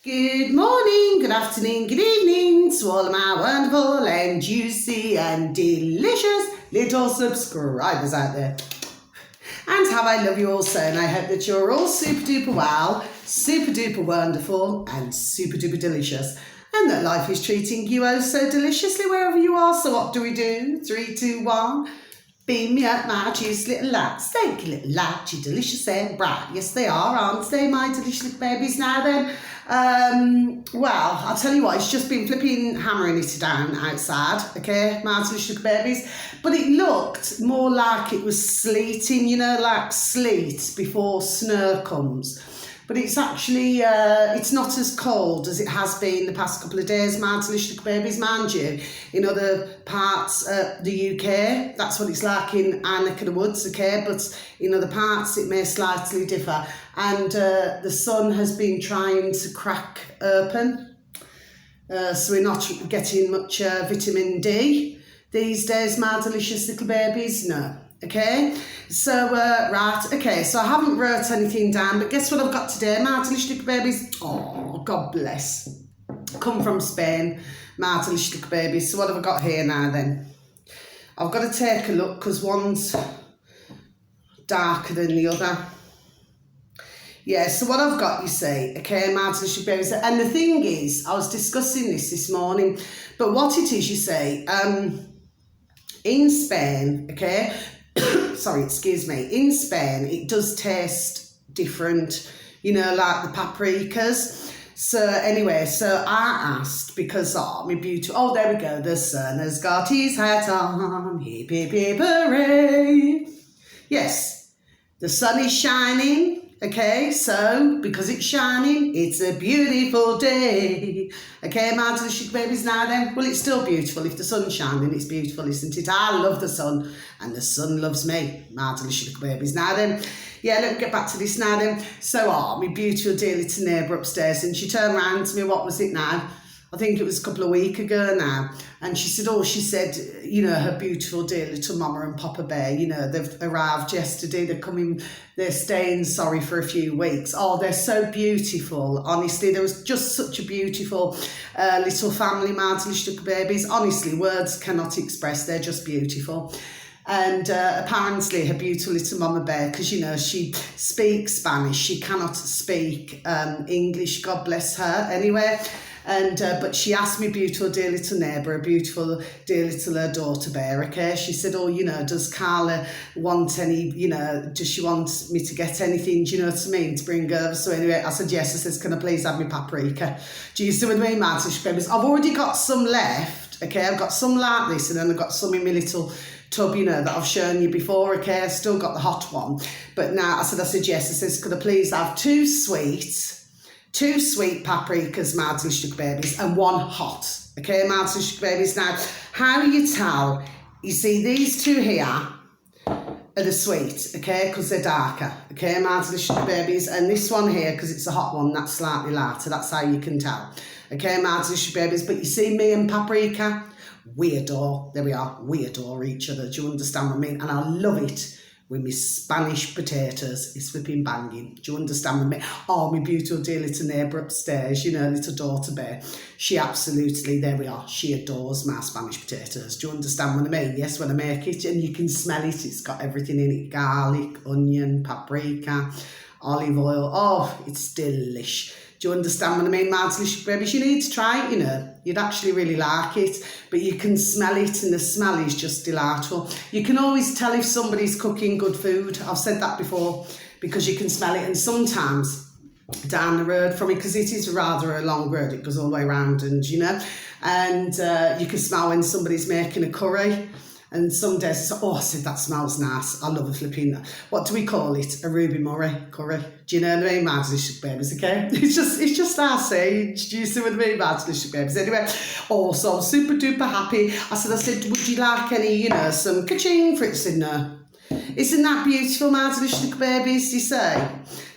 Good morning, good afternoon, good evening to all of my wonderful and juicy and delicious little subscribers out there. And how I love you all so, and I hope that you're all super duper well, super duper wonderful, and super duper delicious. And that life is treating you oh so deliciously wherever you are. So what do we do? 3, 2, 1. Beam me up, my juicy little lads. Thank you, little lad. You're delicious and bright. Yes, they are, aren't they, my delicious little babies? Now then, well, I'll tell you what, it's just been flipping hammering it down outside, okay, my delicious little babies. But it looked more like it was sleeting, you know, like sleet before snow comes. But it's actually, it's not as cold as it has been the past couple of days, my delicious little babies, mind you. In other parts of the UK, that's what it's like in our neck of the woods, okay? But in other parts, it may slightly differ. And the sun has been trying to crack open. So we're not getting much vitamin D these days, my delicious little babies, no. Okay, so, right, okay, so I haven't wrote anything down, but guess what I've got today, my delicious little babies? Oh, God bless. Come from Spain, my delicious little babies. So what have I got here now then? I've got to take a look because one's darker than the other. Yeah, so what I've got, you see, okay, my delicious little babies. And the thing is, I was discussing this morning, but what it is, you see, in Spain, okay, sorry, excuse me, in Spain, it does taste different, you know, like the paprikas. So anyway, so I asked because, my beautiful, oh, there we go, the sun has got his hat on, hip, hip, hip, hooray. Yes, the sun is shining. Okay, so because it's shining, it's a beautiful day. Okay, my delicious babies now then. Well, it's still beautiful. If the sun's shining, it's beautiful, isn't it? I love the sun, and the sun loves me, my delicious babies now then. Yeah, let's get back to this now then. So, my beautiful dear little neighbour upstairs, and she turned round to me, what was it now? I think it was a couple of weeks ago now. And she said, you know, her beautiful dear little mama and papa bear, you know, they've arrived yesterday. They're coming, they're staying, sorry, for a few weeks. Oh, they're so beautiful. Honestly, there was just such a beautiful little family, my delicious little babies. Honestly, words cannot express. They're just beautiful. And apparently her beautiful little mama bear, because, you know, she speaks Spanish. She cannot speak English, God bless her, anyway. And but she asked me, beautiful dear little neighbour, a beautiful dear little daughter bear, okay? She said, oh, you know, does Carla want any, you know, does she want me to get anything, do you know what I mean, to bring over? So anyway, I said, yes. I says, can I please have my paprika? Do you see what I mean, my babies? I've already got some left, okay? I've got some like this, and then I've got some in my little tub, you know, that I've shown you before, okay? I've still got the hot one. But now, I said, yes. I says, could I please have two sweet paprikas, my delicious babies, and one hot. Okay, my delicious babies. Now, how do you tell? You see, these two here are the sweet, okay, because they're darker. Okay, my delicious babies. And this one here, because it's a hot one, that's slightly lighter. That's how you can tell. Okay, my delicious babies. But you see me and paprika, we adore, there we are, we adore each other. Do you understand what I mean? And I love it with my Spanish potatoes. It's flipping banging. Do you understand with me? Oh, my beautiful dear little neighbour upstairs, you know, little daughter bear. She absolutely, there we are, she adores my Spanish potatoes. Do you understand what I mean? Yes, when I make it, and you can smell it, it's got everything in it. Garlic, onion, paprika, olive oil. Oh, it's delish. Do you understand what I mean, my delicious babies? You need to try it, you know. You'd actually really like it, but you can smell it, and the smell is just delightful. You can always tell if somebody's cooking good food. I've said that before, because you can smell it. And sometimes down the road from it, because it is rather a long road, it goes all the way around, and you know, and you can smell when somebody's making a curry. And some days it's like, oh, I said, that smells nice. I love a flipping, what do we call it? A Ruby Murray curry. Do you know what I mean, my delicious babies, okay? It's just our sage. Do you see what I mean, my delicious babies? Anyway, also, I'm super duper happy. I said, would you like any, you know, some ka-ching for it? She said, no. Isn't that beautiful, my delicious babies, you say?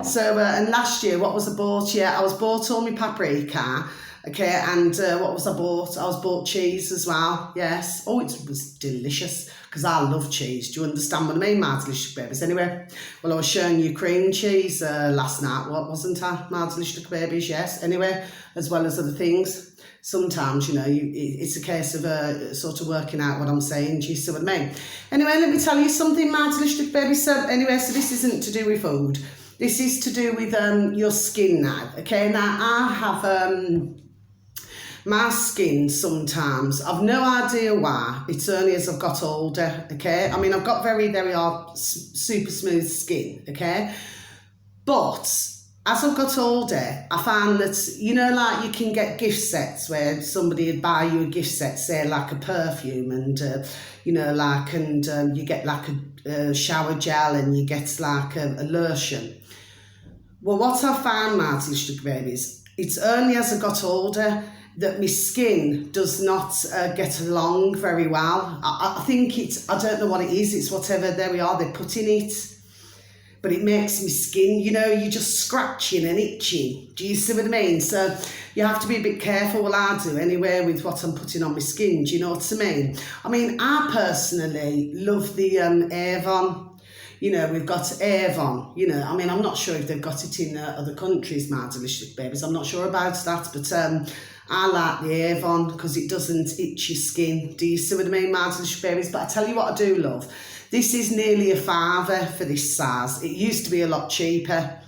So, and last year, what was I bought? Yeah, I was bought all my paprika. Okay, and what was I bought? I was bought cheese as well, yes. Oh, it was delicious, because I love cheese. Do you understand what I mean, my delicious babies? Anyway, well, I was showing you cream cheese last night, what wasn't I, my delicious babies? Yes, anyway, as well as other things. Sometimes, you know, it's a case of sort of working out what I'm saying. Do you see what I mean? Anyway, let me tell you something, my delicious babies. So anyway, so this isn't to do with food. This is to do with your skin now, okay? Now, I have my skin sometimes, I've no idea why, it's only as I've got older, okay? I mean, I've got very, very hard, super smooth skin, okay? But as I've got older, I found that, you know, like you can get gift sets where somebody would buy you a gift set, say like a perfume and, you know, like, and you get like a shower gel and you get like a lotion. Well, what I found, my delicious babies, it's only as I got older that my skin does not get along very well. I think it's, I don't know what it is, it's whatever, there we are, they put in it. But it makes my skin, you know, you're just scratching and itching. Do you see what I mean? So you have to be a bit careful, well, I do anyway, with what I'm putting on my skin. Do you know what I mean? I mean, I personally love the Avon. You know, we've got Avon, you know, I mean, I'm not sure if they've got it in other countries, my delicious babies. I'm not sure about that, but I like the Avon because it doesn't itch your skin. Do you see what I mean, my delicious babies? But I tell you what I do love. This is nearly £5 for this size. It used to be a lot cheaper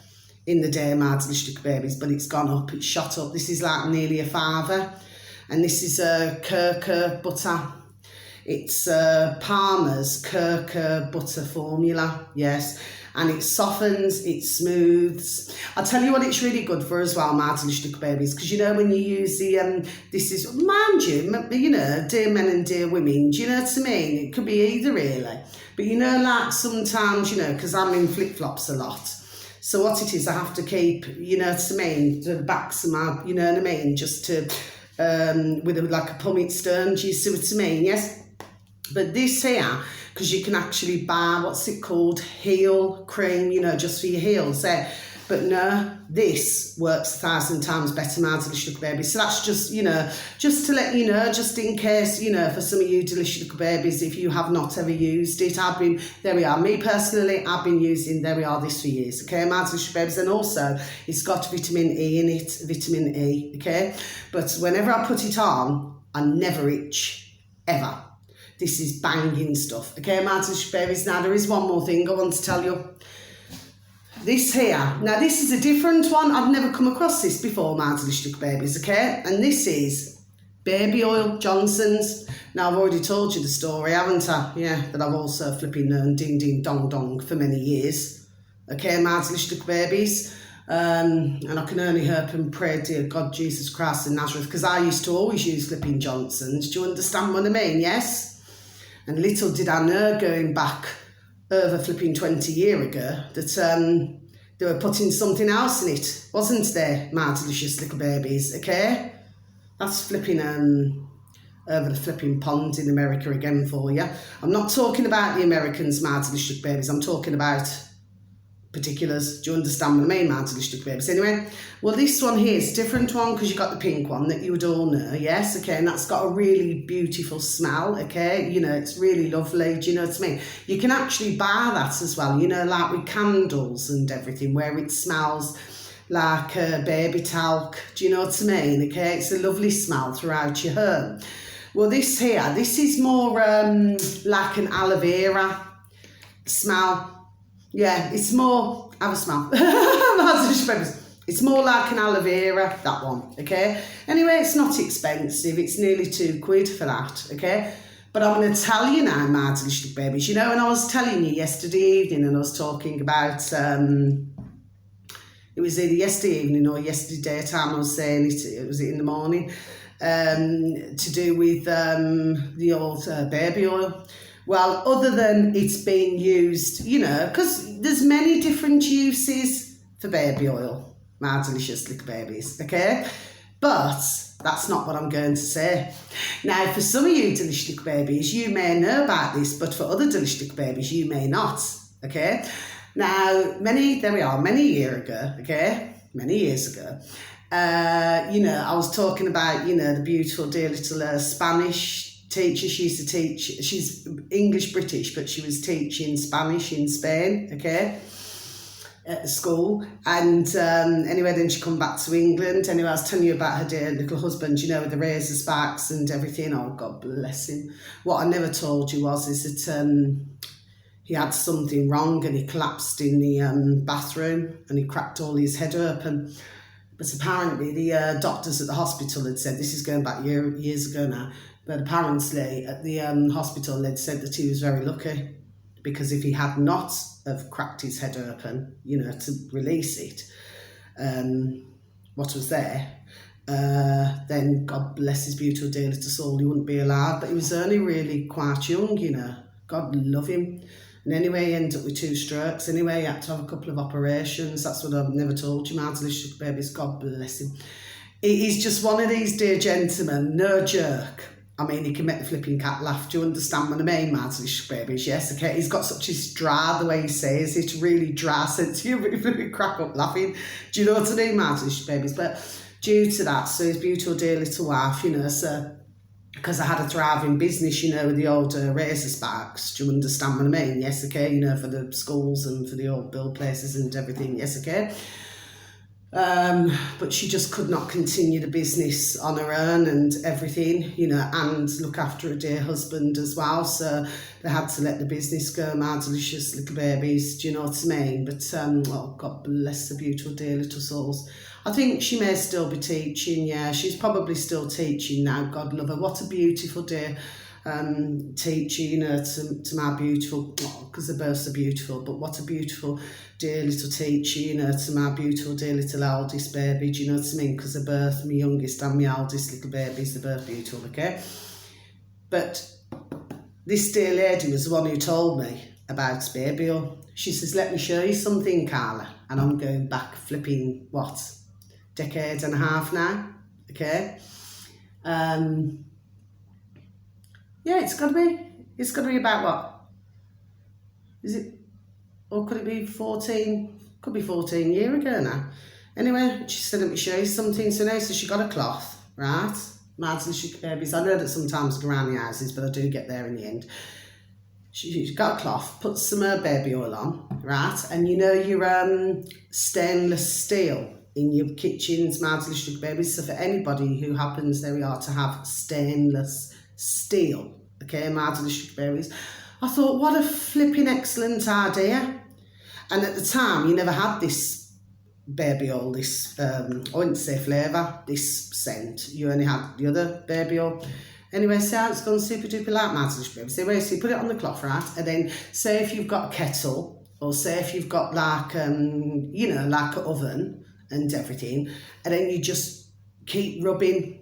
in the day, my delicious babies, but it's gone up, it's shot up. This is like nearly £5. And this is a Kirker butter. It's Palmer's Kirker butter formula, yes. And it softens, it smooths. I'll tell you what it's really good for as well, my delicious babies, because you know when you use the, this is, mind you know, dear men and dear women, do you know what I mean? It could be either really. But you know, like sometimes, you know, because I'm in flip-flops a lot. So what it is, I have to keep, you know what I mean, the backs of my, you know what I mean, just to, with like a pumice stone, do you see what I mean, yes? But this here, because you can actually buy, what's it called, heel cream, you know, just for your heels there. But no, this works 1,000 times better, my delicious babies. So that's just, you know, just to let you know, just in case, you know, for some of you delicious babies, if you have not ever used it, I've been, there we are, me personally, I've been using, there we are, this for years, okay, my delicious babies. And also, it's got vitamin E in it, vitamin E, okay? But whenever I put it on, I never itch, ever. This is banging stuff, okay, my delicious babies. Now, there is one more thing I want to tell you. This here, now this is a different one. I've never come across this before, my delicious babies, okay? And this is baby oil, Johnson's. Now, I've already told you the story, haven't I? Yeah, that I've also flipping known ding ding dong dong for many years. Okay, my delicious babies. And I can only hope and pray, dear God, Jesus Christ in Nazareth, because I used to always use flipping Johnson's. Do you understand what I mean? Yes? And little did I know, going back over flipping 20 years ago, that they were putting something else in it, wasn't there, my delicious little babies, okay? That's flipping over the flipping pond in America again for you. I'm not talking about the Americans, my delicious babies, I'm talking about particulars. Do you understand what I mean, my delicious babies? Anyway, well, this one here is a different one because you've got the pink one that you would all know, yes, okay, and that's got a really beautiful smell, okay, you know, it's really lovely, do you know what I mean? You can actually buy that as well, you know, like with candles and everything, where it smells like baby talc, do you know what I mean, okay, it's a lovely smell throughout your home. Well, this here, this is more like an aloe vera smell. Yeah, it's more, have a smell. It's more like an aloe vera, that one, okay? Anyway, it's not expensive. It's nearly £2 for that, okay? But I'm going to tell you now, my delicious babies, you know, and I was telling you yesterday evening, and I was talking about, it was either yesterday evening or yesterday daytime, I was saying it was in the morning, to do with the old baby oil. Well, other than it's being used, you know, because there's many different uses for baby oil, my delicious little babies, okay? But that's not what I'm going to say. Now, for some of you delicious little babies, you may know about this, but for other delicious little babies, you may not, okay? Now, many years ago, okay, many years ago, I was talking about, the beautiful dear little Spanish teacher. She used to teach, she's English British, but she was teaching Spanish in Spain, okay, at the school. And anyway, then she come back to England. Anyway, I was telling you about her dear little husband, with the razor sparks and everything. Oh, God bless him. What I never told you is that he had something wrong and he collapsed in the bathroom and he cracked all his head open. But apparently the doctors at the hospital had said, this is going back years ago now, but apparently at the hospital they'd said that he was very lucky, because if he had not have cracked his head open, to release it, what was there, then God bless his beautiful dear little soul, he wouldn't be alive. But he was only really quite young, God love him. And anyway, he ended up with 2 strokes. Anyway, he had to have a couple of operations. That's what I've never told you, my delicious babies. God bless him. He's just one of these dear gentlemen, no jerk. I mean, he can make the flipping cat laugh. Do you understand what I mean, my delicious babies? Yes, okay. He's got such a dry, the way he says it, really dry sense. You really crack up laughing. Do you know what I mean, my delicious babies? But due to that, so his beautiful dear little wife, so because I had a thriving business, with the old razor sparks. Do you understand what I mean? Yes, okay, for the schools and for the old bill places and everything. Yes, okay. But she just could not continue the business on her own and everything, and look after her dear husband as well. So they had to let the business go, my delicious little babies. Do you know what I mean? But, oh, God bless the beautiful dear little souls. I think she may still be teaching, yeah. She's probably still teaching now, God love her. What a beautiful dear teacher, to my beautiful, because they're both so beautiful, but what a beautiful dear little teacher, to my beautiful dear little eldest baby. Do you know what I mean? Because they're both my youngest and my eldest little babies, they're both beautiful, okay? But this dear lady was the one who told me about Babyl. She says, let me show you something, Carla. And I'm going back flipping, decade and a half now, okay? Yeah, it's got to be about what? Is it, or could it be 14, could be 14 years ago now. Anyway, she said, let me show you something. So now, so she got a cloth, right? Mads and she babies, I know that sometimes I go around the houses, but I do get there in the end. She got a cloth, put some baby oil on, right? And your stainless steel in your kitchens, Mads and babies. So for anybody who happens, there we are, to have stainless steel, okay, Mads and babies, I thought, what a flipping excellent idea. And at the time, you never had this baby oil, this, I wouldn't say flavour, this scent. You only had the other baby oil. Anyway, see how it's gone super duper like Mads and babies. So you put it on the cloth, right? And then say if you've got a kettle, or say if you've got like, like an oven and everything, and then you just keep rubbing.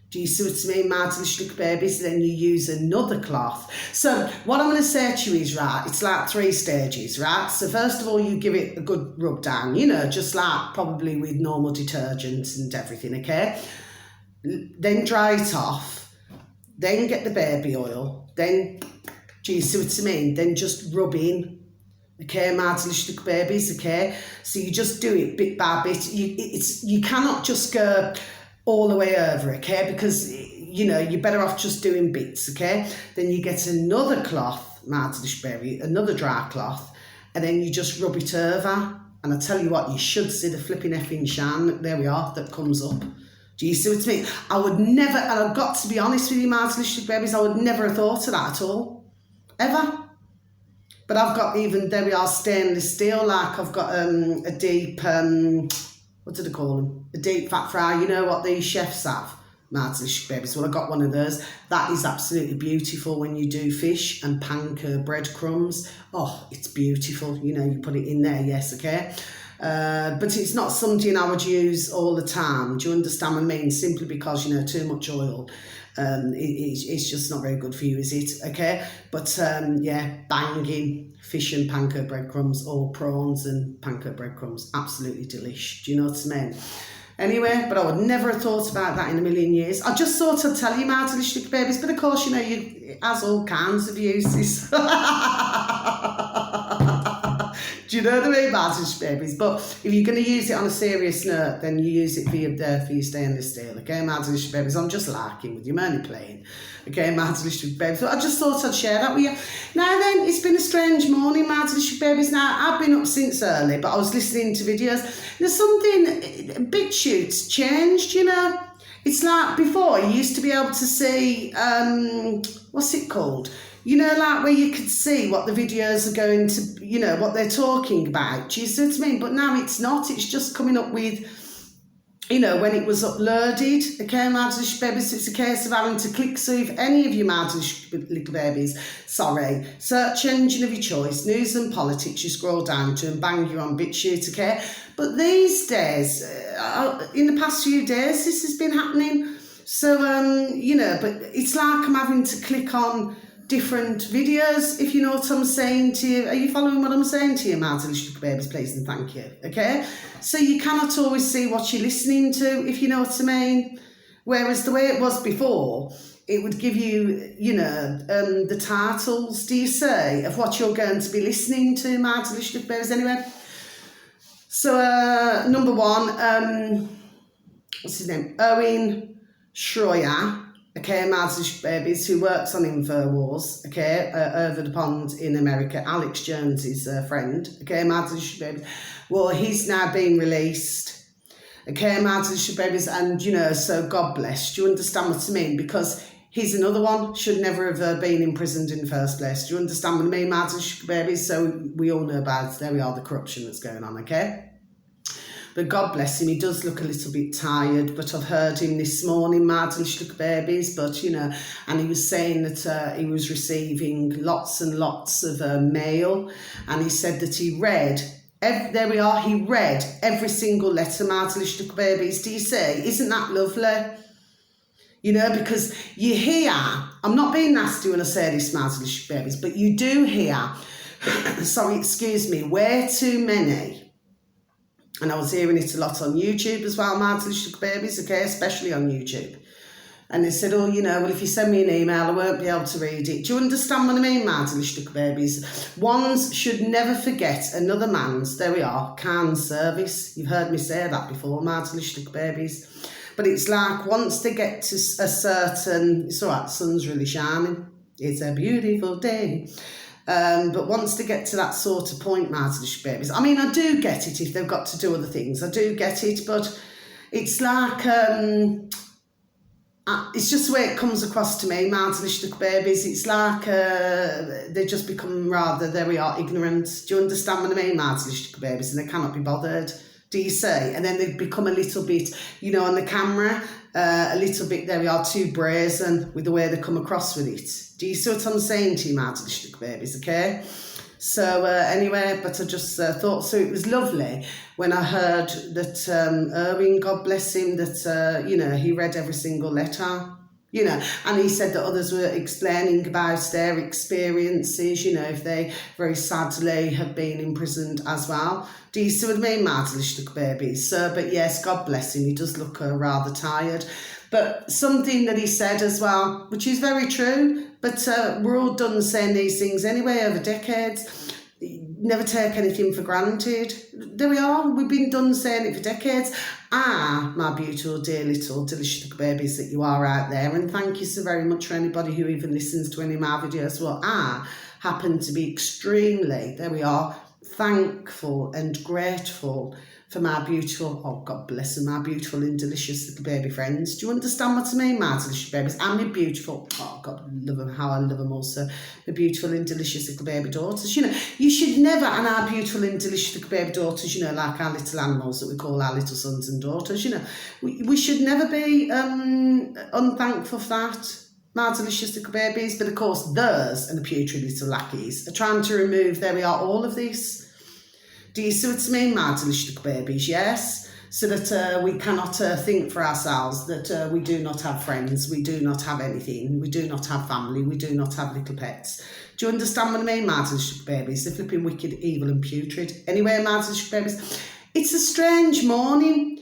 Do you see what I mean, Mads and babies? Then you use another cloth. So what I'm going to say to you is, right, it's like 3 stages, right? So first of all, you give it a good rub down, just like probably with normal detergents and everything, okay? Then dry it off. Then get the baby oil. Then, do you see what I mean? Then just rub in. Okay, Mads and babies, okay? So you just do it bit by bit. You cannot just go all the way over, okay? Because, you're better off just doing bits, okay? Then you get another cloth, another dry cloth, and then you just rub it over. And I tell you what, you should see the flipping effing shine, there we are, that comes up. Do you see what I mean? I would never, and I've got to be honest with you, my delicious babies, I would never have thought of that at all. Ever. But I've got even, there we are, stainless steel, like I've got a deep, what do they call them? A deep fat fry, you know what these chefs have? My delicious babies. Well, I got one of those. That is absolutely beautiful when you do fish and panko breadcrumbs. Oh, it's beautiful. You put it in there, yes, okay? But it's not something I would use all the time. Do you understand what I mean? Simply because, too much oil. It's just not very good for you, is it? Okay? But, yeah, banging fish and panko breadcrumbs, or prawns and panko breadcrumbs. Absolutely delish. Do you know what I mean? Anyway, but I would never have thought about that in a million years. I just thought I'd tell you my delicious babies, but of course, it has all kinds of uses. Do you know what I mean, my delicious babies? But if you're going to use it on a serious note, then you use it for your stainless steel, okay, my delicious babies? I'm just larking with you, I'm only playing, okay, my delicious babies? But I just thought I'd share that with you. Now then, it's been a strange morning, my delicious babies. Now, I've been up since early, but I was listening to videos. There's something, BitChute's changed, you know. It's like before, you used to be able to see, what's it called? You know, like where you could see what the videos are going to, you know, what they're talking about. Do you see what I mean? But now it's not. It's just coming up with, you know, when it was uploaded. Okay, my delicious babies, it's a case of having to click. So if any of you my delicious little babies, sorry, search engine of your choice, news and politics, you scroll down to and bang, you're on BitChute, okay? But these days, in the past few days, this has been happening. So, you know, but it's like I'm having to click on different videos, if you know what I'm saying to you. Are you following what I'm saying to you, my delicious babies, please and thank you, okay? So you cannot always see what you're listening to, if you know what I mean. Whereas the way it was before, it would give you, you know, the titles, do you say, of what you're going to be listening to, my delicious babies, anyway. So, number one, what's his name? Owen Schroyer, okay, my delicious babies, who works on InfoWars, okay, over the pond in America. Alex Jones's friend, okay, my delicious babies. Well, he's now being released, okay, my delicious babies, and, you know, so God bless. Do you understand what I mean? Because he's another one, should never have been imprisoned in the first place. Do you understand what I mean, my delicious babies? So we all know about, there we are, the corruption that's going on, okay? But God bless him, he does look a little bit tired, but I've heard him this morning, my delicious babies, but, you know, and he was saying that he was receiving lots and lots of mail, and he said that he read, there we are, he read every single letter, my delicious babies, do you see? Isn't that lovely? You know, because you hear, I'm not being nasty when I say this, my delicious babies, but you do hear, sorry, excuse me, way too many. And I was hearing it a lot on YouTube as well, my delicious babies, okay, especially on YouTube. And they said, oh, you know, well, if you send me an email, I won't be able to read it. Do you understand what I mean, my delicious babies? Ones should never forget another man's, there we are, can service. You've heard me say that before, my delicious babies. But it's like once they get to a certain, it's all right, the sun's really shining. It's a beautiful day. But once they get to that sort of point, my delicious babies, I mean, I do get it if they've got to do other things. I do get it, but it's like, it's just the way it comes across to me, my delicious babies. It's like they just become rather, there we are, ignorant. Do you understand what I mean, my delicious babies? And they cannot be bothered, do you say? And then they become a little bit, you know, on the camera, a little bit, there we are, too brazen with the way they come across with it. Do you see what I'm saying to you, my delicious babies, okay? So anyway, but I just thought, so it was lovely when I heard that Erwin, God bless him, that, you know, he read every single letter, you know, and he said that others were explaining about their experiences, you know, if they very sadly have been imprisoned as well. Do you see what I mean, my delicious babies? So, but yes, God bless him, he does look rather tired. But something that he said as well, which is very true, but we're all done saying these things anyway over decades. Never take anything for granted. There we are, we've been done saying it for decades. My beautiful, dear little delicious babies that you are out there, and thank you so very much for anybody who even listens to any of my videos. Well, I happen to be extremely, there we are, thankful and grateful for my beautiful, oh God bless them, my beautiful and delicious little baby friends. Do you understand what I mean, my delicious babies? And my beautiful, oh God, love them, how I love them also, my beautiful and delicious little baby daughters. You know, you should never, and our beautiful and delicious little baby daughters, you know, like our little animals that we call our little sons and daughters, you know, we should never be unthankful for that, my delicious little babies. But of course, theirs and the putrid little lackeys are trying to remove, there we are, all of this. Do you see what I mean, my delicious babies? Yes, so that we cannot think for ourselves that we do not have friends, we do not have anything, we do not have family, we do not have little pets. Do you understand what I mean, my delicious babies? They're flipping wicked, evil and putrid. Anyway, my delicious babies, it's a strange morning.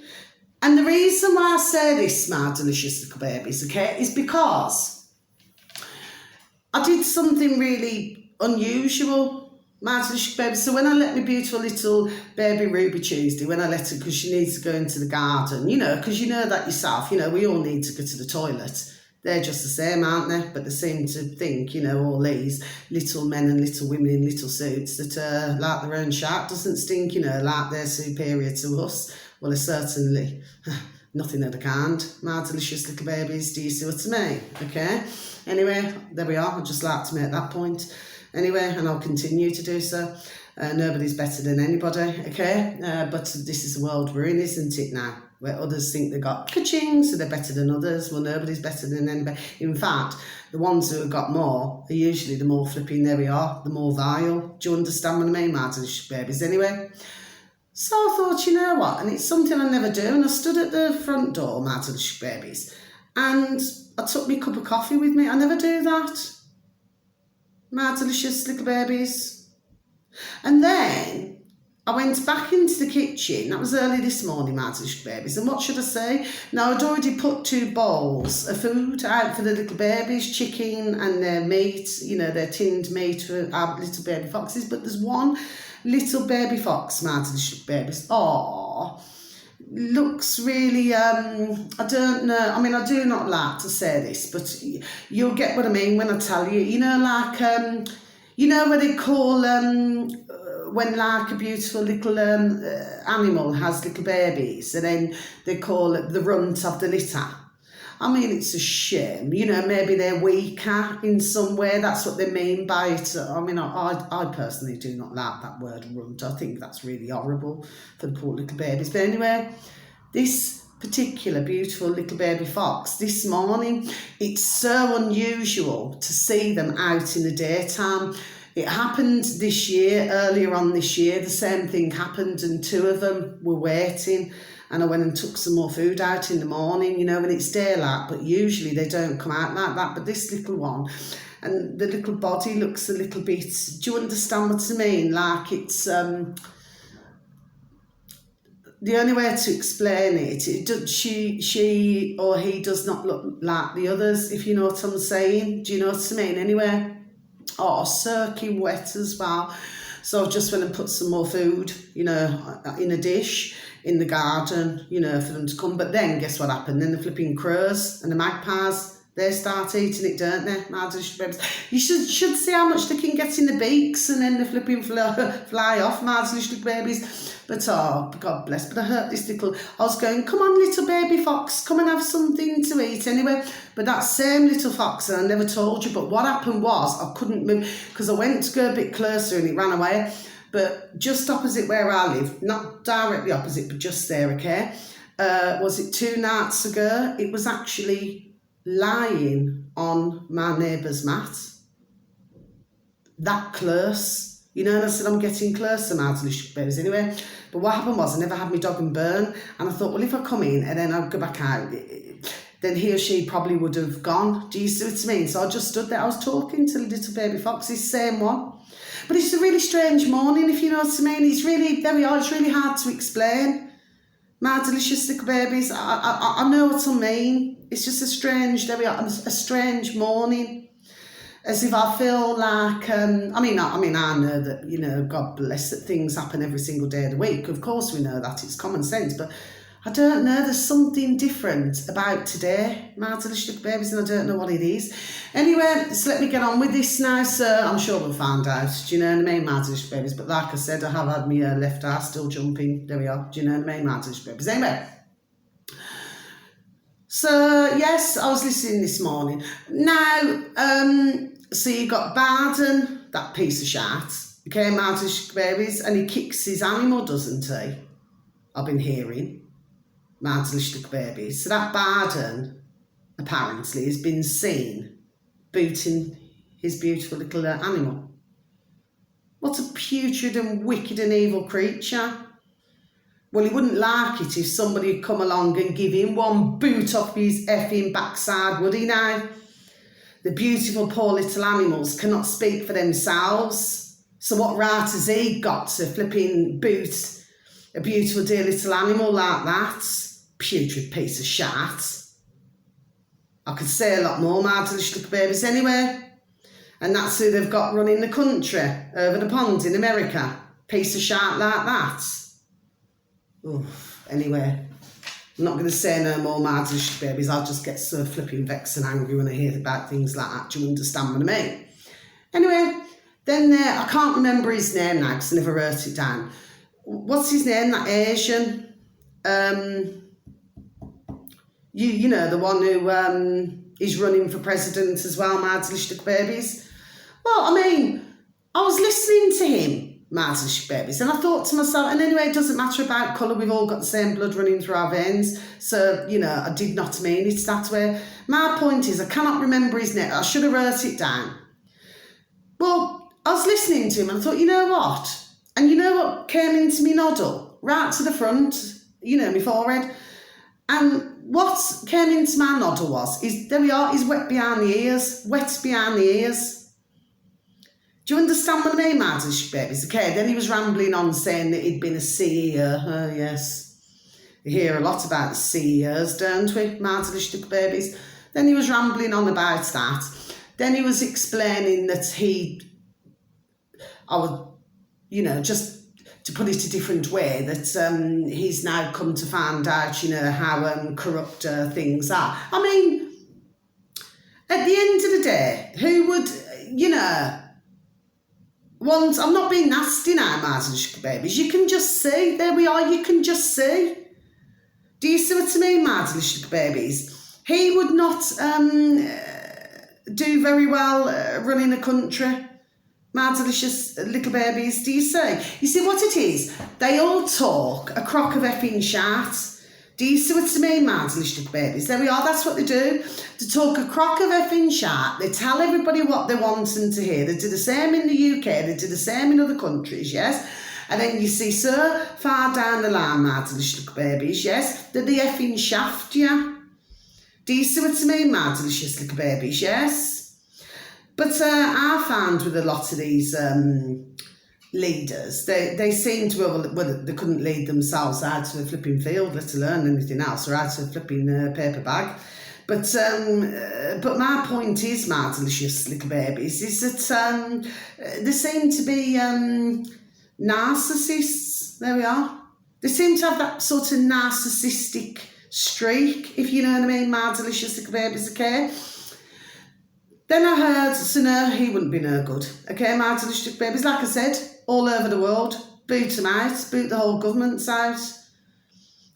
And the reason why I say this, my delicious little babies, okay, is because I did something really unusual. My delicious baby. So when I let my beautiful little baby Ruby Tuesday, when I let her, because she needs to go into the garden, you know, because you know that yourself, you know, we all need to go to the toilet. They're just the same, aren't they? But they seem to think, you know, all these little men and little women in little suits that like their own shark doesn't stink, you know, like they're superior to us. Well, they're certainly nothing of the kind. My delicious little babies, do you see what I mean? Okay. Anyway, there we are. I'd just like to make that point. Anyway, and I'll continue to do so. Nobody's better than anybody, okay? But this is the world we're in, isn't it now? Where others think they got ka-ching, so they're better than others. Well, nobody's better than anybody. In fact, the ones who have got more are usually the more flipping, there we are, the more vile. Do you understand what I mean, my delicious babies? Anyway, so I thought, you know what? And it's something I never do. And I stood at the front door, my delicious babies, and I took my cup of coffee with me. I never do that. My delicious little babies. And then I went back into the kitchen. That was early this morning, my delicious babies. And what should I say? Now, I'd already put 2 bowls of food out for the little babies, chicken and their meat, you know, their tinned meat for our little baby foxes. But there's one little baby fox, my delicious babies. Oh, looks really, I don't know, I mean, I do not like to say this, but you'll get what I mean when I tell you, you know, like, you know what they call, when like a beautiful little animal has little babies, and then they call it the runt of the litter. I mean, it's a shame, you know, maybe they're weaker in some way, that's what they mean by it. I mean, I personally do not like that word runt. I think that's really horrible for the poor little babies. But anyway, this particular beautiful little baby fox, this morning, it's so unusual to see them out in the daytime. It happened this year, earlier on this year, the same thing happened, and 2 of them were waiting. And I went and took some more food out in the morning, you know, when it's daylight, but usually they don't come out like that. But this little one, and the little body looks a little bit, do you understand what I mean? Like it's, the only way to explain it, she or he does not look like the others, if you know what I'm saying. Do you know what I mean? Anyway, oh, soaking wet as well. So I just went and put some more food, you know, in a dish in the garden, you know, for them to come. But then guess what happened? Then the flipping crows and the magpies, they start eating it, don't they? You should see how much they can get in the beaks, and then the flipping fly off, my little babies. But oh, God bless. But I hurt this little, I was going, come on, little baby fox, come and have something to eat anyway. But that same little fox, and I never told you, but what happened was I couldn't move, because I went to go a bit closer and it ran away. But just opposite where I live, not directly opposite, but just there, okay? Was it 2 nights ago? It was actually lying on my neighbour's mat. That close. You know, and I said, I'm getting closer now to the babies anyway. But what happened was I never had my dog and burn. And I thought, well, if I come in and then I'll go back out, then he or she probably would have gone. Do you see what I mean? So I just stood there. I was talking to the little baby foxes, same one. But it's a really strange morning, if you know what I mean. It's really, there we are, it's really hard to explain. My delicious little babies, I know what I mean. It's just a strange, there we are, a strange morning. As if I feel like, I mean, I know that, you know, God bless, that things happen every single day of the week. Of course we know that, it's common sense, but I don't know, there's something different about today, my delicious little babies, and I don't know what it is. Anyway, so let me get on with this now, so I'm sure we'll find out, do you know what I mean, my delicious babies? But like I said, I have had my left eye still jumping, there we are, do you know what I mean, my delicious babies? Anyway, so yes, I was listening this morning. Now, so you got Barden, that piece of shit, okay, my delicious babies, and he kicks his animal, doesn't he? I've been hearing. My delicious little babies. So that Barden, apparently, has been seen booting his beautiful little animal. What a putrid and wicked and evil creature. Well, he wouldn't like it if somebody had come along and give him one boot off his effing backside, would he now? The beautiful poor little animals cannot speak for themselves. So what right has he got to flipping boot a beautiful dear little animal like that? Putrid piece of shit. I could say a lot more, my delicious little babies anyway. And that's who they've got running the country over the pond in America. Piece of shark like that. Oof. Anyway, I'm not going to say no more Mardish babies. I'll just get so flipping vexed and angry when I hear about things like that. Do you understand what I mean? Anyway, then I can't remember his name now because I never wrote it down. What's his name? That Asian? You know, the one who is running for president as well, Mardish babies. Well, I mean, I was listening to him, Mardish babies, and I thought to myself, and anyway, it doesn't matter about colour, we've all got the same blood running through our veins, so, you know, I did not mean it that way. My point is, I cannot remember his name, I should have wrote it down. Well, I was listening to him and I thought, you know what? And you know what came into me noddle? Right to the front, you know, my forehead. And what came into my noddle there we are, he's wet behind the ears, wet behind the ears. Do you understand what I mean, Mardish babies? Okay, then he was rambling on saying that he'd been a CEO. Oh, yes. We hear a lot about the CEOs, don't we, Mardish babies? Then he was rambling on about that. Then he was explaining that you know, just to put it a different way, that he's now come to find out, you know, how corrupt things are. I mean, at the end of the day, who would, you know, I'm not being nasty now, Mardish babies. You can just see. There we are. You can just see. Do you see what I mean, Mardish babies? He would not do very well running a country. My delicious little babies, do you see? You see what it is? They all talk a crock of effing shat. Do you see what I mean, my delicious babies? There we are, that's what they do. To talk a crock of effing shat, they tell everybody what they want them to hear. They do the same in the UK, they do the same in other countries, yes? And then you see so far down the line, my delicious babies, yes, that they effing shaft you. Do you see what I mean, my delicious little babies, yes? But I found with a lot of these leaders, they seem to have, well, they couldn't lead themselves out to a flipping field, let alone anything else, or out to a flipping paper bag. But my point is, my delicious little babies, is that they seem to be narcissists. There we are. They seem to have that sort of narcissistic streak, if you know what I mean, my delicious little babies, okay? Then I heard, so no, he wouldn't be no good. Okay, my delicious babies, like I said, all over the world, boot them out, boot the whole governments out,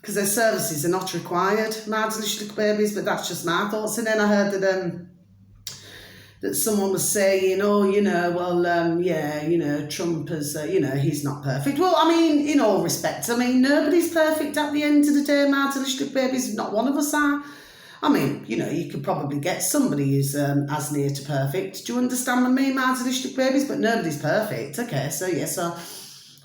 because their services are not required, my delicious babies, but that's just my thoughts. And then I heard that someone was saying, oh, you know, well, yeah, you know, Trump is, you know, he's not perfect. Well, I mean, in all respects, I mean, nobody's perfect at the end of the day, my delicious babies, not one of us are. I mean, you know, you could probably get somebody who's as near to perfect. Do you understand what I mean, my delicious babies? But nobody's perfect. Okay, so yes,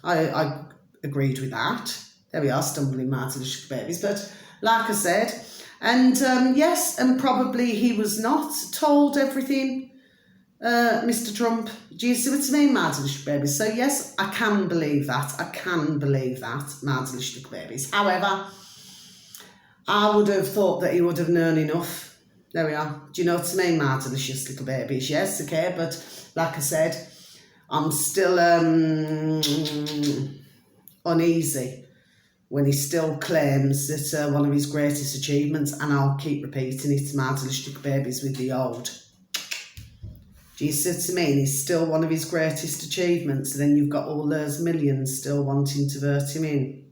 I agreed with that. There we are, stumbling my delicious babies. But like I said, and yes, and probably he was not told everything, Mr. Trump. Do you see what I mean, my delicious babies? So yes, I can believe that. I can believe that, my delicious babies. However, I would have thought that he would have known enough. There we are. Do you know what I mean, my delicious little babies? Yes, okay, but like I said, I'm still uneasy when he still claims that one of his greatest achievements, and I'll keep repeating it, my delicious babies, with the old. Do you see what I mean? He's still one of his greatest achievements, and then you've got all those millions still wanting to vote him in.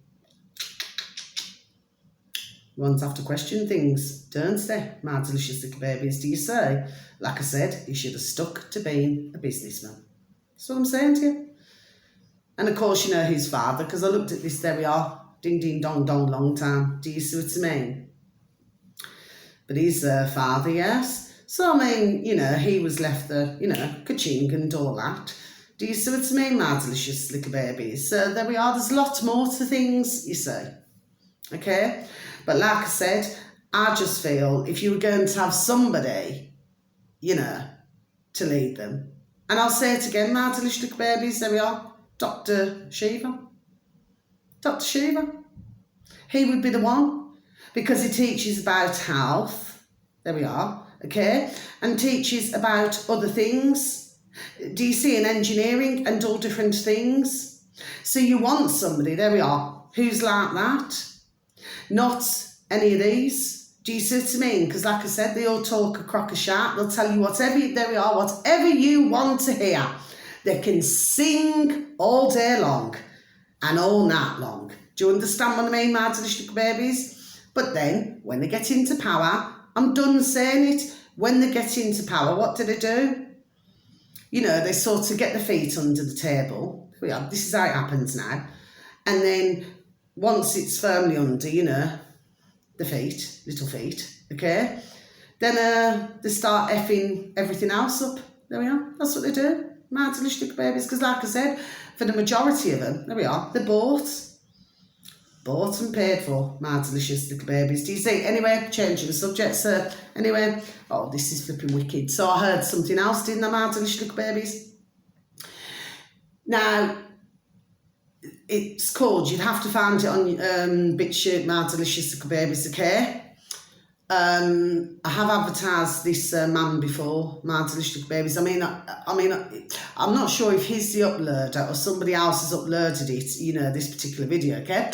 Ones have to question things, don't they, my delicious little babies? Do you say? Like I said, he should have stuck to being a businessman. That's what I'm saying to you. And of course, you know his father, because I looked at this, there we are, ding, ding, dong, dong, long time. Do you see what I mean? But his father, yes. So, I mean, you know, he was left the, you know, ka-ching and all that. Do you see what I mean, my delicious little babies? So there we are, there's a lot more to things, you see. Okay? But like I said, I just feel if you were going to have somebody, you know, to lead them, and I'll say it again, my delicious babies, there we are, Dr. Shiva. Dr. Shiva. He would be the one, because he teaches about health, there we are, okay, and teaches about other things, Do you see, in engineering and all different things? So you want somebody, there we are, who's like that. Not any of these. Do you see what I mean? Because like I said, they all talk a crock of shat. They'll tell you whatever, there we are, whatever you want to hear. They can sing all day long and all night long. Do you understand what I mean, my delicious babies? But then, when they get into power, I'm done saying it, when they get into power, what do they do? You know, they sort of get their feet under the table. This is how it happens now. And then, once it's firmly under, you know, the feet, little feet, okay? Then they start effing everything else up. There we are. That's what they do. My delicious babies. Because like I said, for the majority of them, there we are, they're bought and paid for, my delicious little babies. Do you see? Anyway, changing the subject, sir. Anyway, oh, this is flipping wicked. So I heard something else, didn't I, my delicious little babies? Now, it's called, you'd have to find it on BitChute, my delicious little babies, okay? I have advertised this man before, my delicious little babies. I mean, I'm not sure if he's the uploader or somebody else has uploaded it, you know, this particular video, okay?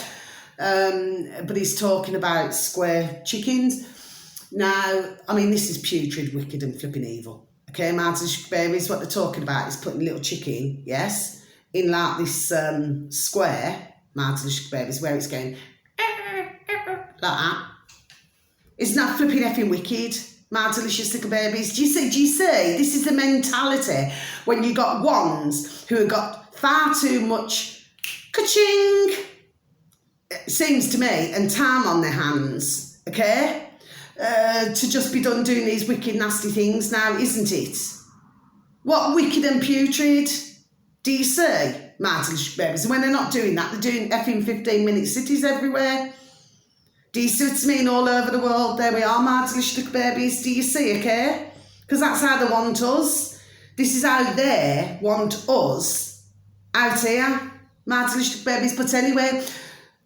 But he's talking about square chickens. Now, I mean, this is putrid, wicked and flipping evil. Okay, my delicious babies, what they're talking about is putting a little chicken, yes, in like this square, my delicious babies, where it's going like that. Isn't that flipping effing wicked, my delicious little babies? Do you see? This is the mentality when you got ones who have got far too much ka-ching, it seems to me, and time on their hands, okay? To just be done doing these wicked, nasty things now, isn't it? What wicked and putrid do you see, my delicious babies? And when they're not doing that, they're doing effing 15-minute cities everywhere. Do you see what I mean? All over the world, there we are, my delicious little babies. Do you see, okay? Because that's how they want us. This is how they want us out here, my delicious little babies. But anyway,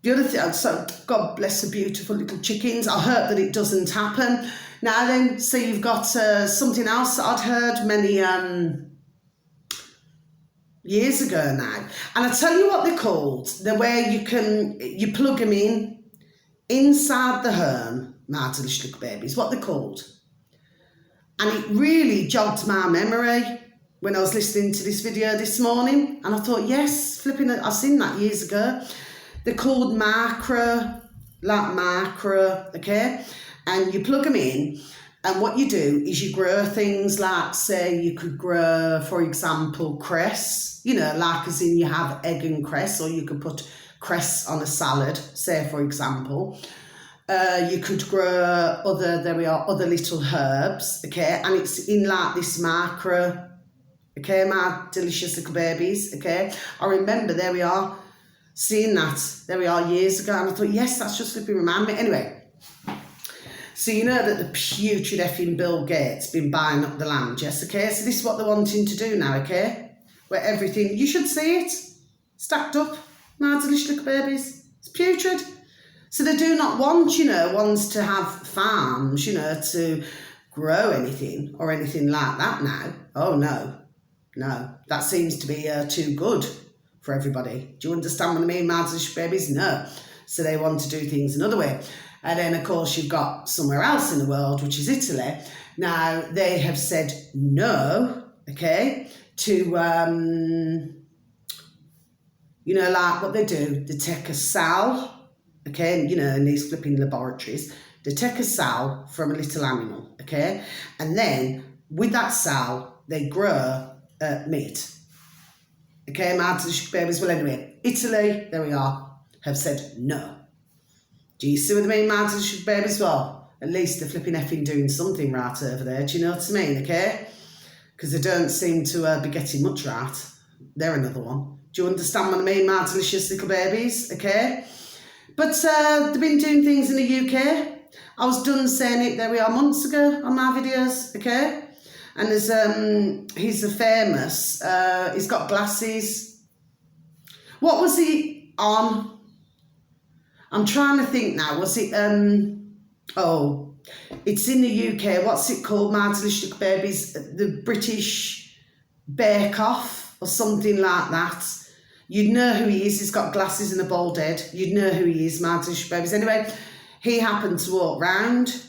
the other thing, so God bless the beautiful little chickens. I hope that it doesn't happen. Now then, so you've got something else that I'd heard many years ago now. And I tell you what they're called. They're where you plug them in. Inside the home, my delicious little babies, what they're called. And it really jogged my memory when I was listening to this video this morning. And I thought, yes, flipping it, I've seen that years ago. They're called macro, like macro, okay? And you plug them in, and what you do is you grow things like, say, you could grow, for example, cress, you know, like as in you have egg and cress, or you could put cress on a salad, say for example. You could grow other little herbs, okay, and it's in like this macro, okay, my delicious little babies, okay. I remember, there we are, seeing that, there we are, years ago, and I thought, yes, that's just flipping remind me. Anyway, so you know that the putrid effing Bill Gates been buying up the land, yes, okay, so this is what they're wanting to do now, okay, where everything, you should see it, stacked up, my delicious little babies. It's putrid. So they do not want, you know, ones to have farms, you know, to grow anything or anything like that now. Oh, no. That seems to be too good for everybody. Do you understand what I mean, my delicious babies? No. So they want to do things another way. And then, of course, you've got somewhere else in the world, which is Italy. Now, they have said no, okay, to... you know, like what they do, they take a cell, okay, and, you know, in these flipping laboratories, they take a cell from a little animal, okay, and then with that cell, they grow meat. Okay, my delicious babies. Well, anyway, Italy, there we are, have said no. Do you see what I mean, my delicious babies? Well, at least they're flipping effing doing something right over there, do you know what I mean, okay? Because they don't seem to be getting much right. They're another one. Do you understand what I mean, my delicious little babies, okay? But they've been doing things in the UK. I was done saying it, there we are, months ago on my videos, okay? And there's, he's a famous, he's got glasses. What was he on? I'm trying to think now, was it, oh, it's in the UK, what's it called, my delicious little babies? The British Bake Off or something like that. You'd know who he is. He's got glasses and a bald head. You'd know who he is, Martin Babies. Anyway, he happened to walk round,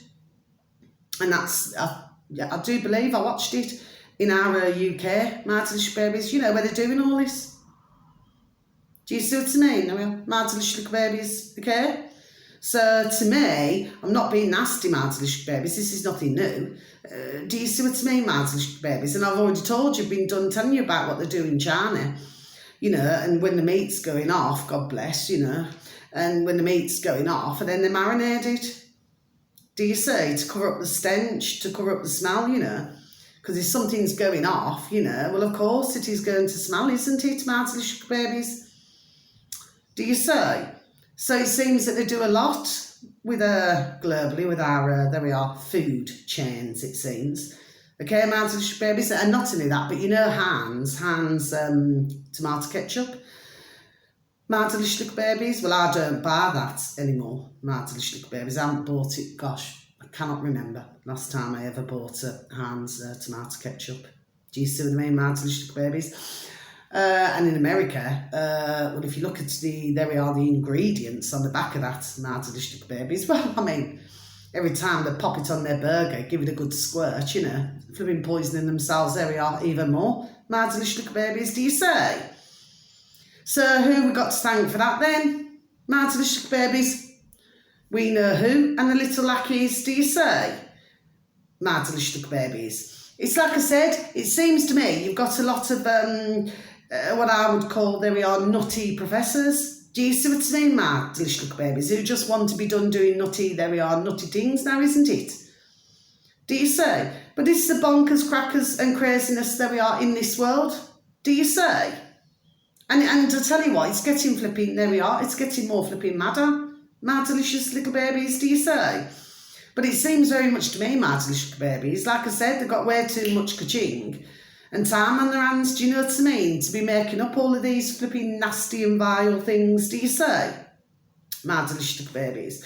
and that's, I do believe I watched it in our UK, Martin Babies, you know, where they're doing all this. Do you see what I mean? Martin Babies, okay? So to me, I'm not being nasty, Martin Babies, this is nothing new. Do you see what I mean, Martin Babies? And I've already told you, been done telling you about what they're doing in China. You know, and when the meat's going off, God bless, you know, and when the meat's going off, and then they marinate it. Do you see? To cover up the stench, to cover up the smell, you know. Because if something's going off, you know, well, of course it is going to smell, isn't it, Martin Babies? Do you see? So it seems that they do a lot with globally with our, there we are, food chains, it seems. Okay, Martin Babies, and not only that, but you know Heinz tomato ketchup. Martin Babies, well, I don't buy that anymore, Martin Babies. I haven't bought it, gosh, I cannot remember last time I ever bought a Heinz tomato ketchup. Do you see what I mean, Martin Babies? And in America, well, if you look at there we are, the ingredients on the back of that Martin Babies, well, I mean, every time they pop it on their burger, give it a good squirt, you know, flipping poisoning themselves, there we are, even more. Martin Babies, do you say? So who we got to thank for that then? Martin Babies, we know who, and the little lackeys, do you say? Martin Babies. It's like I said, it seems to me you've got a lot of what I would call, there we are, nutty professors. Do you see what I mean, Martin Babies, who just want to be done doing nutty, there we are, nutty things now, isn't it? Do you say? But this is the bonkers, crackers and craziness there we are in this world. Do you say? And to tell you what, it's getting flipping, there we are, it's getting more flipping madder. Martin Babies, do you say? But it seems very much to me, Martin Babies, like I said, they've got way too much ka-ching and time on their hands, do you know what I mean? To be making up all of these flipping nasty and vile things, do you say? Martin Babies.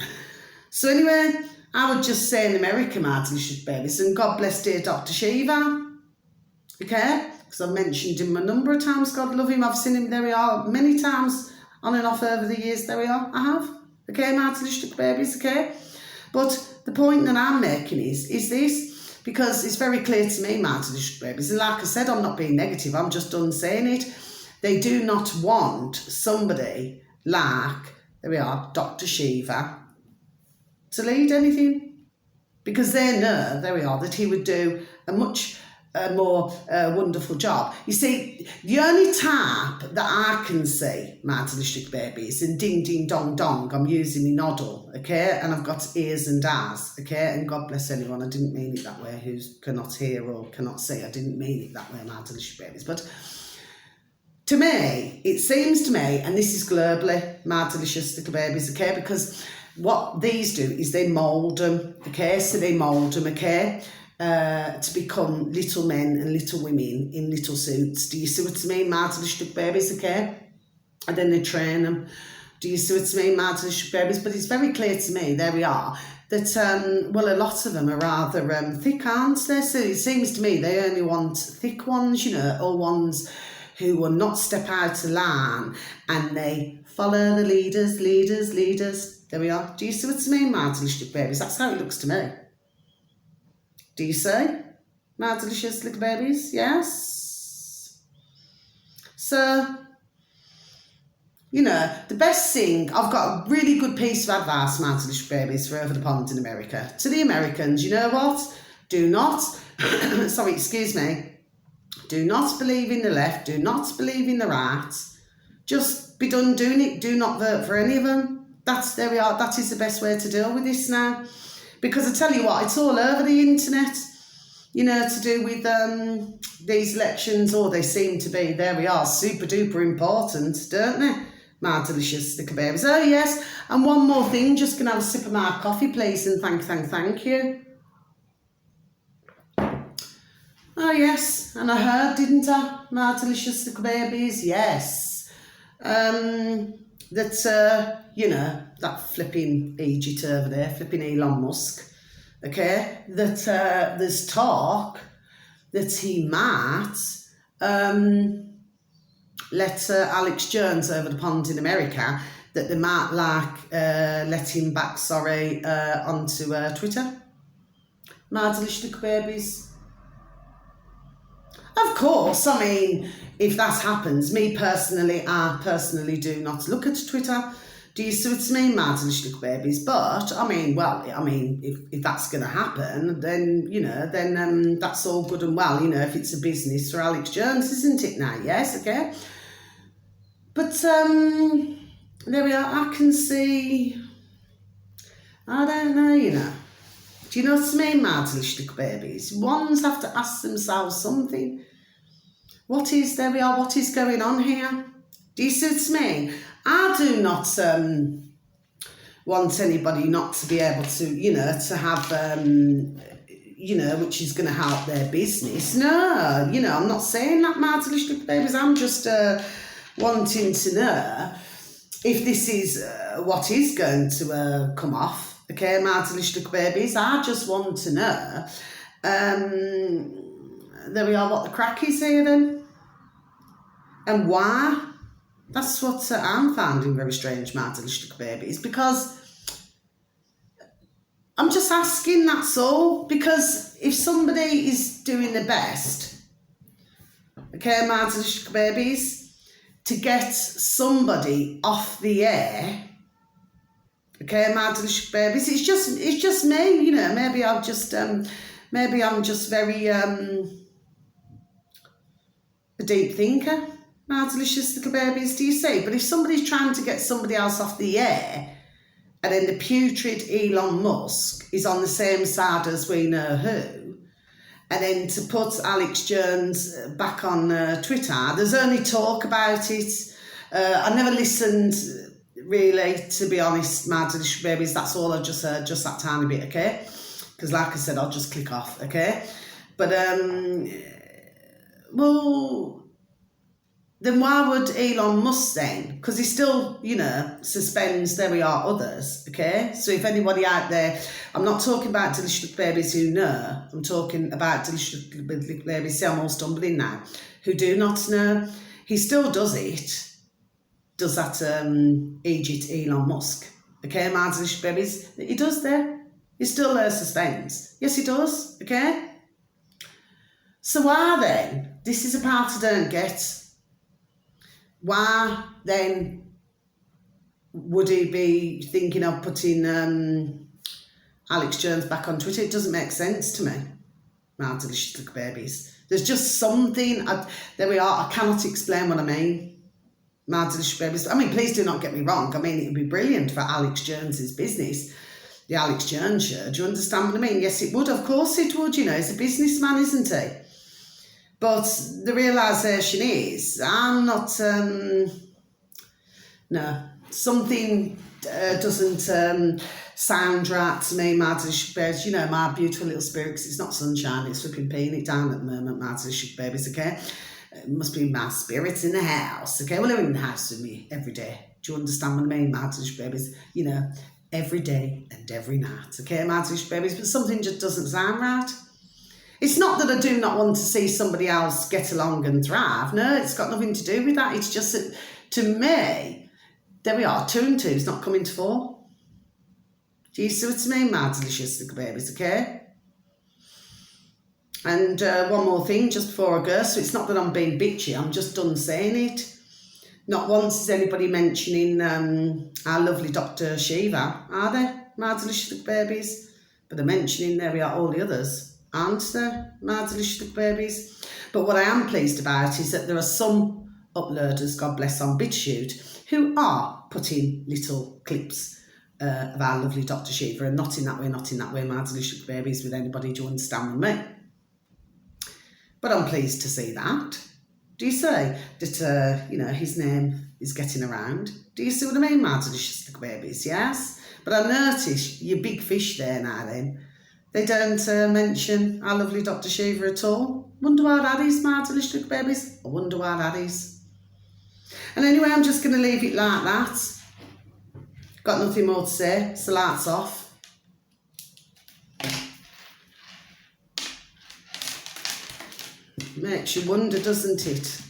So anyway, I would just say in America, Martin Babies, and God bless dear Dr. Shiva, okay? Because I've mentioned him a number of times, God love him, I've seen him, there we are, many times on and off over the years, there we are, I have. Okay, Martin Babies, okay? But the point that I'm making is this, because it's very clear to me, Martin Babies, and like I said, I'm not being negative, I'm just done saying it. They do not want somebody like, there we are, Dr. Shiva, to lead anything. Because they know, there we are, that he would do a much more wonderful job. You see, the only type that I can see, Martin Babies, and ding ding dong dong, I'm using my noddle, okay, and I've got ears and eyes, okay, and God bless anyone, I didn't mean it that way, who cannot hear or cannot see, I didn't mean it that way, Martin Babies, but to me, it seems to me, and this is globally, Martin Babies, okay, because what these do is they mould them, okay, so they mould them, okay, to become little men and little women in little suits. Do you see what I mean, Martin Babies, okay? And then they train them. Do you see what I mean, Martin Babies? But it's very clear to me, there we are, that, well, a lot of them are rather thick, aren't they? So it seems to me they only want thick ones, you know, or ones who will not step out of line and they follow the leaders. There we are. Do you see what I mean, Martin Babies? That's how it looks to me. Do you say? My delicious little babies, yes? So, you know, the best thing, I've got a really good piece of advice, my delicious babies, for over the pond in America. To the Americans, you know what? Do not, sorry, excuse me, do not believe in the left, do not believe in the right. Just be done doing it, do not vote for any of them. There we are, that is the best way to deal with this now. Because I tell you what, it's all over the internet, you know, to do with these elections, or they seem to be, there we are, super duper important, don't they? My delicious little babies. Oh yes, and one more thing, just gonna have a sip of my coffee, please, and thank you. Oh yes, and I heard, didn't I, my delicious little babies, yes, that, you know, that flipping Egypt over there, flipping Elon Musk, okay, that there's talk that he might let Alex Jones over the pond in America, that they might let him back, onto Twitter. My delicious little babies. Of course, I mean, if that happens, I personally do not look at Twitter. Do you see what I mean, my delicious little babies? But, if that's going to happen, then, that's all good and well, if it's a business for Alex Jones, isn't it now? Yes, okay. But, there we are. I can see, I don't know, Do you know what I mean, my delicious little babies? Ones have to ask themselves something. What is going on here? Do you see what I mean? I do not want anybody not to be able to, to have, which is going to help their business. No, I'm not saying that, my delicious little babies. I'm just wanting to know if this is what is going to come off. Okay, my delicious little babies. I just want to know. There we are. What the crack is here then, and why? That's what I'm finding very strange, my delicious little babies. Because I'm just asking. That's all. Because if somebody is doing the best, okay, my delicious little babies, to get somebody off the air. Okay, my delicious babies. It's just me, Maybe I'm just very a deep thinker. My delicious little babies. Do you see? But if somebody's trying to get somebody else off the air, and then the putrid Elon Musk is on the same side as we know who, and then to put Alex Jones back on Twitter, there's only talk about it. I never listened. Really, to be honest, my delicious babies, that's all I just heard, just that tiny bit, okay? Because like I said, I'll just click off, okay? But, well, then why would Elon Musk then? Because he still, suspends, there we are, others, okay? So if anybody out there, I'm not talking about delicious little babies who know, I'm talking about delicious little babies, see I'm all stumbling now, who do not know. He still does it. Does that Egypt Elon Musk. Okay, my delicious babies. He does there. He still suspense. Yes, he does. Okay? So why then? This is a part I don't get. Why then would he be thinking of putting Alex Jones back on Twitter? It doesn't make sense to me. My delicious little babies. There's just something. There we are. I cannot explain what I mean. My delicious babies. Please do not get me wrong. It would be brilliant for Alex Jones's business, the Alex Jones show. Do you understand what I mean? Yes, it would. Of course it would. He's a businessman, isn't he? But the realisation is, I'm not, no, something doesn't sound right to me, my delicious babies. My beautiful little spirit, 'cause it's not sunshine, it's flipping peeing it down at the moment, my delicious babies, okay? It must be my spirits in the house, okay? Well, they're in the house with me every day. Do you understand what I mean, my delicious babies? Every day and every night, okay, my delicious babies? But something just doesn't sound right. It's not that I do not want to see somebody else get along and thrive. No, it's got nothing to do with that. It's just that, to me, there we are, 2 and 2 is not coming to 4. Do you see what I mean, my delicious little babies, okay? And one more thing just before I go. So it's not that I'm being bitchy, I'm just done saying it. Not once is anybody mentioning our lovely Dr. Shiva, are they, my delicious little babies? But they're mentioning, there we are, all the others, aren't they, my delicious little babies? But what I am pleased about is that there are some uploaders, God bless, on BitChute, who are putting little clips of our lovely Dr. Shiva, and not in that way, my delicious little babies, with anybody. Do you understand with me? But I'm pleased to see that. Do you see that, his name is getting around? Do you see what I mean, my delicious little babies? Yes? But I notice your big fish there now then. They don't mention our lovely Dr. Shiva at all. Wonder why that is, my delicious little babies. I wonder why that is. And anyway, I'm just going to leave it like that. Got nothing more to say. So lights off. makes you wonder, doesn't it?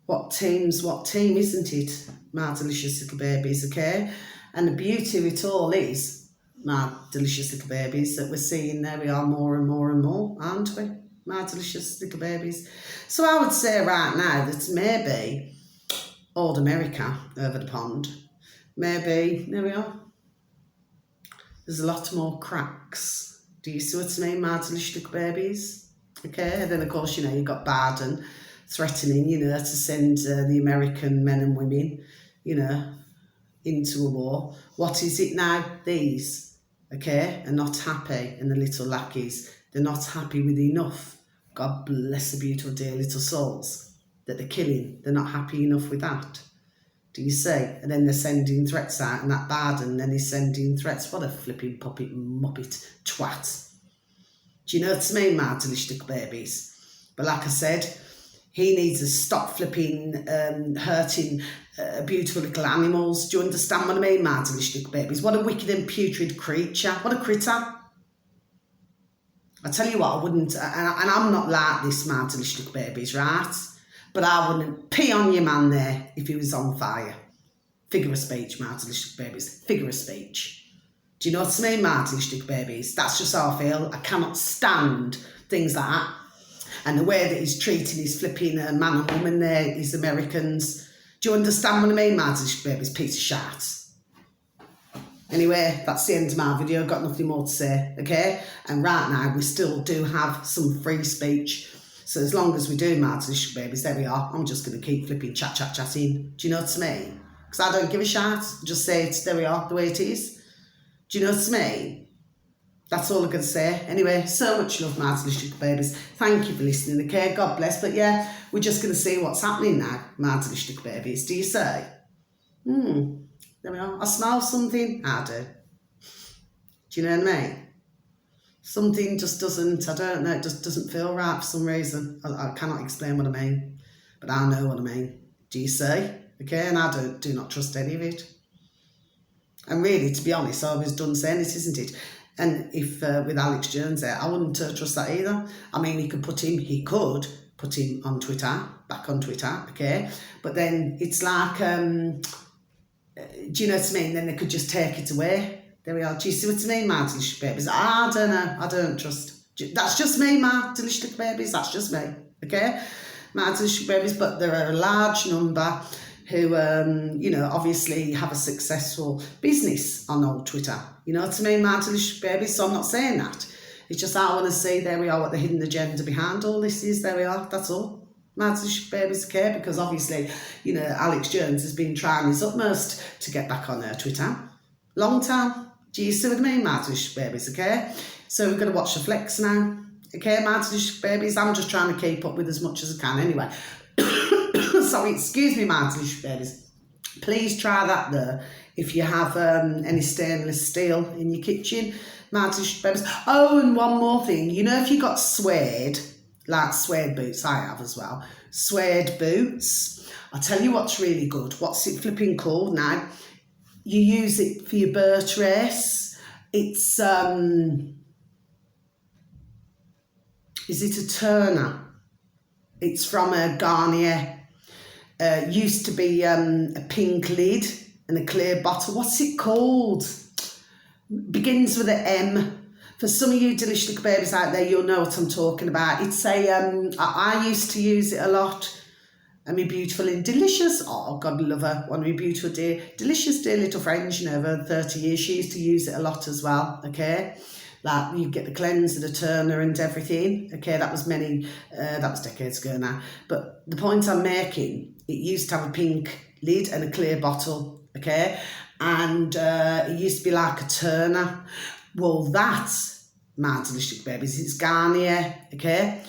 What team, isn't it? My delicious little babies, okay? And the beauty of it all is, my delicious little babies, that we're seeing there we are more and more and more, aren't we? My delicious little babies. So I would say right now that maybe old America over the pond, maybe, there we are, there's a lot more cracks. Do you see what I mean, my delicious little babies? Okay, and then of course, you've got Biden threatening, to send the American men and women, into a war. What is it now? These, okay, are not happy, and the little lackeys, they're not happy with enough. God bless the beautiful dear little souls that they're killing. They're not happy enough with that. Do you see? And then they're sending threats out, and that Biden then is sending threats. What a flipping puppet, muppet, twat. Do you know what I mean, my delicious babies? But like I said, he needs to stop flipping hurting beautiful little animals. Do you understand what I mean, my delicious babies? What a wicked and putrid creature. What a critter. I tell you what, I wouldn't, and I'm not like this, my delicious babies, right? But I wouldn't pee on your man there if he was on fire. Figure of speech, my delicious babies. Figure of speech. Do you know what I mean, my delicious babies? That's just how I feel. I cannot stand things like that. And the way that he's treating his flipping man and woman there, his Americans. Do you understand what I mean, my delicious babies? Piece of shit. Anyway, that's the end of my video. Got nothing more to say, okay? And right now, we still do have some free speech. So as long as we do, my delicious babies, there we are. I'm just going to keep flipping chatting. Do you know what I mean? Because I don't give a shit. Just say it, there we are, the way it is. Do you know what I mean? That's all I'm going to say. Anyway, so much love, my delicious babies. Thank you for listening, okay? God bless. But yeah, we're just going to see what's happening now, my delicious babies. Do you say? There we are. I smell something. I do. Do you know what I mean? Something just doesn't, I don't know, it just doesn't feel right for some reason. I cannot explain what I mean, but I know what I mean. Do you see? Okay, and I do not trust any of it. And really, to be honest, I was done saying it, isn't it? And if with Alex Jones there, I wouldn't trust that either. I mean, he could put him on Twitter, back on Twitter, okay? But then it's like, do you know what I mean? Then they could just take it away. There we are. Do you see what I mean, my delicious babies? I don't know. I don't trust. That's just me, my delicious babies. That's just me, okay? My delicious babies. But there are a large number who, obviously have a successful business on old Twitter. You know what I mean, my delicious babies? So I'm not saying that. It's just I want to see, there we are, what the hidden agenda behind all this is. There we are. That's all. My delicious babies, okay? Because obviously, Alex Jones has been trying his utmost to get back on Twitter. Long time. Do you see what I mean, my delicious babies, okay? So we're going to watch the flex now. Okay, my delicious babies? I'm just trying to keep up with as much as I can anyway. Sorry, excuse me, my delicious babies. Please try that there if you have any stainless steel in your kitchen, my delicious babies. Oh, and one more thing. If you got suede, like suede boots, I have as well. Suede boots. I'll tell you what's really good. What's it flipping called now? You use it for your bird race. It's, is it a Turner? It's from a Garnier. Used to be a pink lid and a clear bottle. What's it called? Begins with an M. For some of you delicious little babies out there, you'll know what I'm talking about. It's a, I used to use it a lot. And my beautiful and delicious, oh, God love her, one of my beautiful dear, delicious dear little friends, over 30 years, she used to use it a lot as well, okay? Like, you get the cleanser, the Turner and everything, okay? That was decades ago now. But the point I'm making, it used to have a pink lid and a clear bottle, okay? And it used to be like a Turner. Well, that's, my delicious babies, it's Garnier, okay?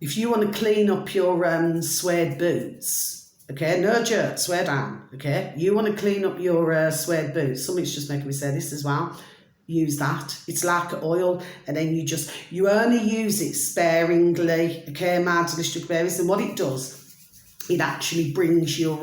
If you want to clean up your suede boots, okay, no jerk, swear down, okay? You want to clean up your suede boots. Something's just making me say this as well. Use that. It's like oil, and then you only use it sparingly, okay, my delicious babies. And what it does, it actually brings your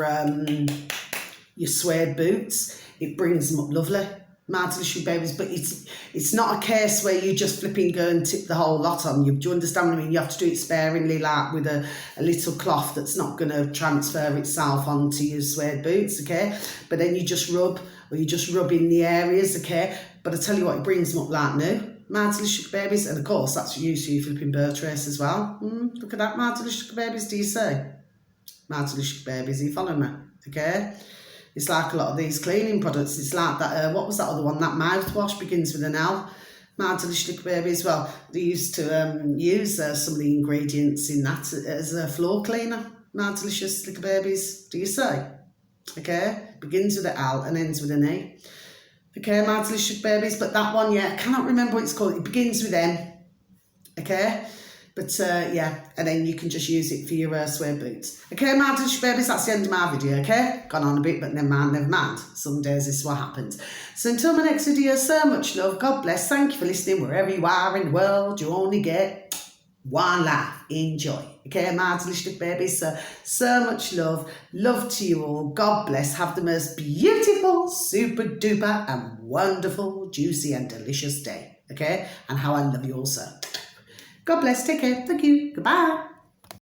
suede boots, it brings them up lovely. mad delicious babies, but it's not a case where you just flipping go and tip the whole lot on you. Do you understand what I mean? You have to do it sparingly, like with a little cloth that's not going to transfer itself onto your suede boots, okay? But then you just rub, or you just rub in the areas, okay? But I tell you what, it brings them up like new. Mad delicious babies, and of course that's used for your flipping birth trace as well. Look at that, mad delicious babies, do you say? Mad delicious babies, you follow me, okay? It's like a lot of these cleaning products. It's like that, what was that other one? That mouthwash begins with an L. Mad delicious baby as well. They used to use some of the ingredients in that as a floor cleaner. Mad delicious little babies, do you say? Okay, begins with an L and ends with an E. Okay, mad delicious babies, but that one, yeah, I cannot remember what it's called. It begins with M. Okay. But yeah, and then you can just use it for your suede boots. Okay, mad delicious babies, that's the end of my video, okay? Gone on a bit, but never mind. Some days this is what happens. So until my next video, so much love, God bless. Thank you for listening wherever you are in the world. You only get one life. Enjoy. Okay, mad delicious babies, so much love. Love to you all. God bless. Have the most beautiful, super duper and wonderful, juicy and delicious day. Okay? And how I love you all, so. God bless. Take care. Thank you. Goodbye.